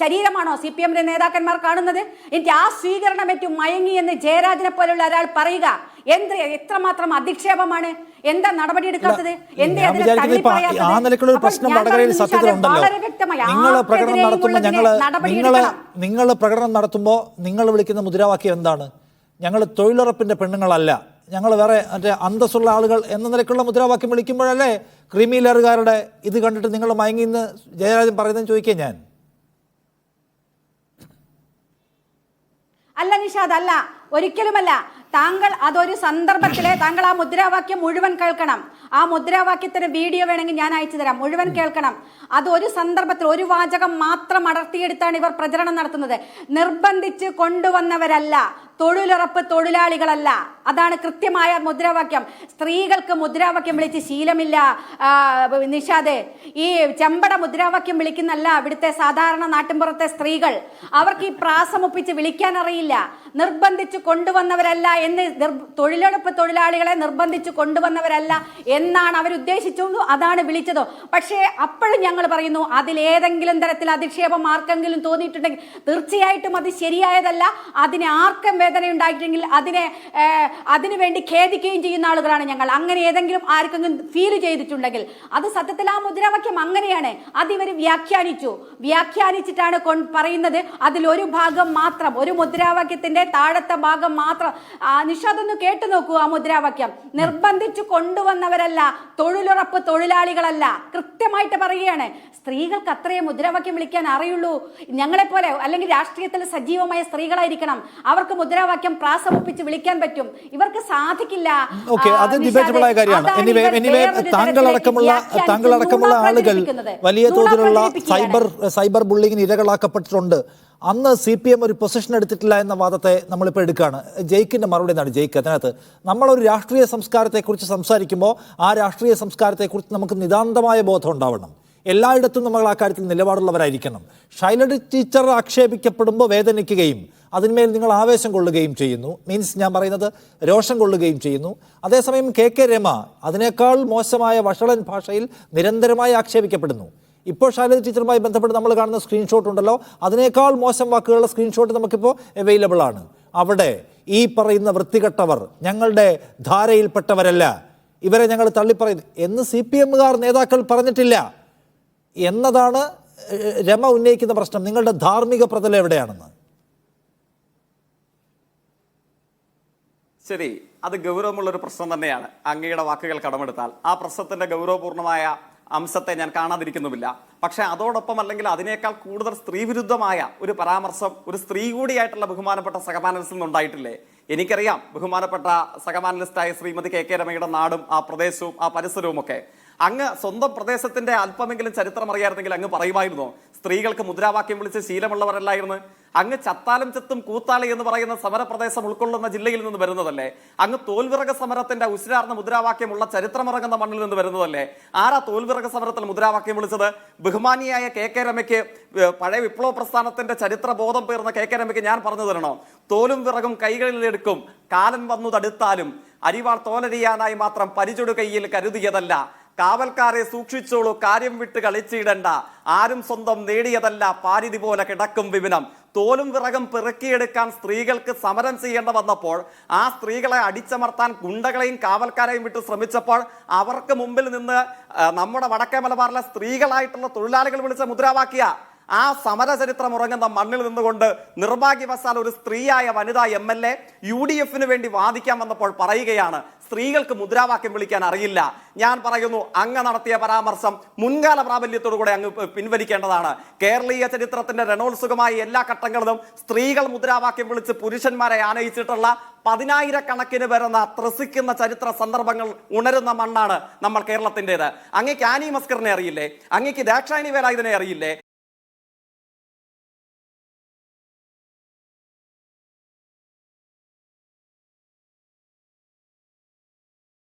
ശരീരമാണോ CPM നേതാക്കന്മാർ കാണുന്നത്? എനിക്ക് ആ സ്വീകരണം ഏറ്റവും മയങ്ങി എന്ന് ജയരാജനെ പോലുള്ള ഒരാൾ പറയുക എത്രമാത്രം അധിക്ഷേപമാണ്. എന്താ നടപടി എടുക്കാത്തത്? നിങ്ങൾ പ്രകടനം നടത്തുമ്പോൾ നിങ്ങൾ വിളിക്കുന്ന മുദ്രാവാക്യം എന്താണ്? ഞങ്ങൾ തൊഴിലുറപ്പിന്റെ പെണ്ണുങ്ങളല്ല, ഞങ്ങൾ വേറെ മറ്റേ അന്തസ്സുള്ള ആളുകൾ എന്ന നിലയ്ക്കുള്ള മുദ്രാവാക്യം വിളിക്കുമ്പോഴല്ലേ ക്രീമിലെയറുകാരുടെ ഇത് കണ്ടിട്ട് നിങ്ങൾ മയങ്ങിന്ന് ജയരാജൻ പറയുന്നതെന്ന് ചോദിക്കുക ഞാൻ. അല്ല നിഷാദ്, അല്ല, ഒരിക്കലുമല്ല. താങ്കൾ അതൊരു സന്ദർഭത്തിലെ താങ്കൾ ആ മുദ്രാവാക്യം മുഴുവൻ കേൾക്കണം. ആ മുദ്രാവാക്യത്തിന്റെ വീഡിയോ വേണമെങ്കിൽ ഞാൻ അയച്ചു തരാം, മുഴുവൻ കേൾക്കണം. അത് ഒരു സന്ദർഭത്തിൽ ഒരു വാചകം മാത്രം അടർത്തിയെടുത്താണ് ഇവർ പ്രചരണം നടത്തുന്നത്. നിർബന്ധിച്ച് കൊണ്ടുവന്നവരല്ല, തൊഴിലുറപ്പ് തൊഴിലാളികളല്ല. അതാണ് കൃത്യമായ മുദ്രാവാക്യം. സ്ത്രീകൾക്ക് മുദ്രാവാക്യം വിളിച്ച് ശീലമില്ല നിഷാദേ. ഈ ചെമ്പട മുദ്രാവാക്യം വിളിക്കുന്നല്ല ഇവിടുത്തെ സാധാരണ നാട്ടിൻപുറത്തെ സ്ത്രീകൾ. അവർക്ക് ഈ പ്രാസമൊപ്പിച്ച് വിളിക്കാൻ അറിയില്ല. നിർബന്ധിച്ച് കൊണ്ടുവന്നവരല്ല എന്ന്, തൊഴിലുറപ്പ് തൊഴിലാളികളെ നിർബന്ധിച്ച് കൊണ്ടുവന്നവരല്ല എന്നാണ് അവരുദ്ദേശിച്ചതും അതാണ് വിളിച്ചതോ. പക്ഷേ അപ്പോഴും ഞങ്ങൾ പറയുന്നു, അതിലേതെങ്കിലും തരത്തിൽ അധിക്ഷേപം ആർക്കെങ്കിലും തോന്നിയിട്ടുണ്ടെങ്കിൽ തീർച്ചയായിട്ടും അത് ശരിയായതല്ല. അതിന് ആർക്കും വേദന ഉണ്ടായിട്ടുണ്ടെങ്കിൽ അതിനു വേണ്ടി ഖേദിക്കുകയും ചെയ്യുന്ന ആളുകളാണ് ഞങ്ങൾ. അങ്ങനെ ഏതെങ്കിലും ആർക്കെങ്കിലും ഫീൽ ചെയ്തിട്ടുണ്ടെങ്കിൽ അത് സത്യത്തിൽ ആ മുദ്രാവാക്യം അങ്ങനെയാണ്. അതിവർ വ്യാഖ്യാനിച്ചിട്ടാണ് പറയുന്നത്. അതിലൊരു ഭാഗം മാത്രം, ഒരു മുദ്രാവാക്യത്തിന്റെ താഴത്തെ ഭാഗം മാത്രം. നിഷാദൊന്ന് കേട്ടു നോക്കൂ ആ മുദ്രാവാക്യം. നിർബന്ധിച്ചു കൊണ്ടുവന്നവരല്ല, തൊഴിലുറപ്പ് തൊഴിലാളികളല്ല. കൃത്യമായിട്ട് പറയുകയാണ്. സ്ത്രീകൾക്ക് അത്രയും മുദ്രാവാക്യം വിളിക്കാൻ അറിയുള്ളൂ. ഞങ്ങളെപ്പോലെ അല്ലെങ്കിൽ രാഷ്ട്രീയത്തിൽ സജീവമായ സ്ത്രീകളായിരിക്കണം. അവർക്ക് മുദ്രാവാക്യം പ്രാസമൊപ്പിച്ച് വിളിക്കാൻ പറ്റും. ഇവർക്ക് സാധിക്കില്ല. താങ്കളടക്കമുള്ള ആളുകൾ വലിയ തോതിലുള്ള സൈബർ ബുള്ളിങ്ങിന് ഇരകളാക്കപ്പെട്ടിട്ടുണ്ട്. അന്ന് CPM ഒരു പൊസിഷൻ എടുത്തിട്ടില്ല എന്ന വാദത്തെ നമ്മളിപ്പോൾ എടുക്കുകയാണ്. ജയിക്കിൻ്റെ മറുപടി എന്താണ്? ജയിക്ക്, അതിനകത്ത് നമ്മളൊരു രാഷ്ട്രീയ സംസ്കാരത്തെക്കുറിച്ച് സംസാരിക്കുമ്പോൾ ആ രാഷ്ട്രീയ സംസ്കാരത്തെക്കുറിച്ച് നമുക്ക് നിതാന്തമായ ബോധം ഉണ്ടാവണം. എല്ലായിടത്തും നമ്മൾ ആ കാര്യത്തിൽ നിലപാടുള്ളവരായിരിക്കണം. ശൈലജ ടീച്ചർ ആക്ഷേപിക്കപ്പെടുമ്പോൾ വേദനിക്കുകയും അതിന്മേൽ നിങ്ങൾ ആവേശം കൊള്ളുകയും ചെയ്യുന്നു. ഞാൻ പറയുന്നത് രോഷം കൊള്ളുകയും ചെയ്യുന്നു. അതേസമയം KK രമ അതിനേക്കാൾ മോശമായ വഷളൻ ഭാഷയിൽ നിരന്തരമായി ആക്ഷേപിക്കപ്പെടുന്നു. ഇപ്പോൾ ശൈലജ ടീച്ചറുമായി ബന്ധപ്പെട്ട് നമ്മൾ കാണുന്ന സ്ക്രീൻഷോട്ട് ഉണ്ടല്ലോ, അതിനേക്കാൾ മോശം വാക്കുകളുടെ സ്ക്രീൻഷോട്ട് നമുക്കിപ്പോൾ അവൈലബിൾ ആണ്. അവിടെ ഈ പറയുന്ന വൃത്തികെട്ടവർ ഞങ്ങളുടെ ധാരയിൽപ്പെട്ടവരല്ല, ഇവരെ ഞങ്ങൾ തള്ളിപ്പറയുന്നു എന്ന് CPMകാർ നേതാക്കൾ പറഞ്ഞിട്ടില്ല എന്നതാണ് രമ ഉന്നയിക്കുന്ന പ്രശ്നം. നിങ്ങളുടെ ധാർമ്മിക പ്രതലം എവിടെയാണെന്ന്. ശരി, അത് ഗൗരവമുള്ളൊരു പ്രശ്നം തന്നെയാണ്. അങ്ങയുടെ വാക്കുകൾ കടമെടുത്താൽ ആ പ്രശ്നത്തിന്റെ ഗൗരവപൂർണമായ അംശത്തെ ഞാൻ കാണാതിരിക്കുന്നുമില്ല. പക്ഷെ അതോടൊപ്പം അല്ലെങ്കിൽ അതിനേക്കാൾ കൂടുതൽ സ്ത്രീവിരുദ്ധമായ ഒരു പരാമർശം ഒരു സ്ത്രീ കൂടിയായിട്ടുള്ള ബഹുമാനപ്പെട്ട സഹപാനലിസ്റ്റിൽ നിന്നുണ്ടായിട്ടില്ലേ? എനിക്കറിയാം ബഹുമാനപ്പെട്ട സഹപാനലിസ്റ്റായ ശ്രീമതി KK രമയുടെ നാടും ആ പ്രദേശവും ആ പരിസരവും ഒക്കെ. അങ്ങ് സ്വന്തം പ്രദേശത്തിന്റെ അല്പമെങ്കിലും ചരിത്രം അറിയായിരുന്നെങ്കിൽ അങ്ങ് പറയുമായിരുന്നു സ്ത്രീകൾക്ക് മുദ്രാവാക്യം വിളിച്ച് ശീലമുള്ളവരല്ലായിരുന്നു. അങ്ങ് ചത്താലും ചെത്തും കൂത്താളി എന്ന് പറയുന്ന സമരപ്രദേശം ഉൾക്കൊള്ളുന്ന ജില്ലയിൽ നിന്ന് വരുന്നതല്ലേ? അങ്ങ് തോൽവിറക സമരത്തിന്റെ ഉശിരാർന്ന മുദ്രാവാക്യമുള്ള ചരിത്രമിറങ്ങുന്ന മണ്ണിൽ നിന്ന് വരുന്നതല്ലേ? ആരാ തോൽവിറക സമരത്തിൽ മുദ്രാവാക്യം വിളിച്ചത്? ബഹുമാനിയായ KK രമയ്ക്ക്, പഴയ വിപ്ലവ പ്രസ്ഥാനത്തിന്റെ ചരിത്ര ബോധം പേർന്ന KK രമയ്ക്ക് ഞാൻ പറഞ്ഞു തരണോ? തോലും വിറകും കൈകളിലെടുക്കും, കാലൻ വന്നു തടുത്താലും അരിവാൾ തോലരിയാനായി മാത്രം പരിചൊടു കയ്യിൽ കരുതിയതല്ല. കാവൽക്കാരെ സൂക്ഷിച്ചോളൂ, കാര്യം വിട്ട് കളിച്ചിടണ്ട. ആരും സ്വന്തം നേടിയതല്ല, പാരിധി പോലെ കിടക്കും വിപിനം. തോലും വിറകും പെറുക്കിയെടുക്കാൻ സ്ത്രീകൾക്ക് സമരം ചെയ്യേണ്ട വന്നപ്പോൾ ആ സ്ത്രീകളെ അടിച്ചമർത്താൻ ഗുണ്ടകളെയും കാവൽക്കാരെയും വിട്ട് ശ്രമിച്ചപ്പോൾ അവർക്ക് മുമ്പിൽ നിന്ന് നമ്മുടെ വടക്കേ മലബാറിലെ സ്ത്രീകളായിട്ടുള്ള തൊഴിലാളികൾ വിളിച്ച മുദ്രാവാക്യ ആ സമരചരിത്രം ഉറങ്ങുന്ന മണ്ണിൽ നിന്നുകൊണ്ട് നിർഭാഗ്യവശാൽ ഒരു സ്ത്രീയായ വനിതാ MLA UDFന് വേണ്ടി വാദിക്കാൻ വന്നപ്പോൾ പറയുകയാണ് സ്ത്രീകൾക്ക് മുദ്രാവാക്യം വിളിക്കാൻ അറിയില്ല. ഞാൻ പറയുന്നു, അങ്ങ് നടത്തിയ പരാമർശം മുൻകാല പ്രാബല്യത്തോടുകൂടെ അങ്ങ് പിൻവലിക്കേണ്ടതാണ്. കേരളീയ ചരിത്രത്തിന്റെ രണോത്സുകമായ എല്ലാ ഘട്ടങ്ങളിലും സ്ത്രീകൾ മുദ്രാവാക്യം വിളിച്ച് പുരുഷന്മാരെ ആനയിച്ചിട്ടുള്ള 10,000-കണക്കിന് വരുന്ന ത്രസിക്കുന്ന ചരിത്ര സന്ദർഭങ്ങൾ ഉണരുന്ന മണ്ണാണ് നമ്മൾ കേരളത്തിൻ്റെത്. അങ്ങേക്ക് ആനി മസ്കറിനെ അറിയില്ലേ? അങ്ങേക്ക് ദാക്ഷായണി വേലായുധനെ അറിയില്ലേ?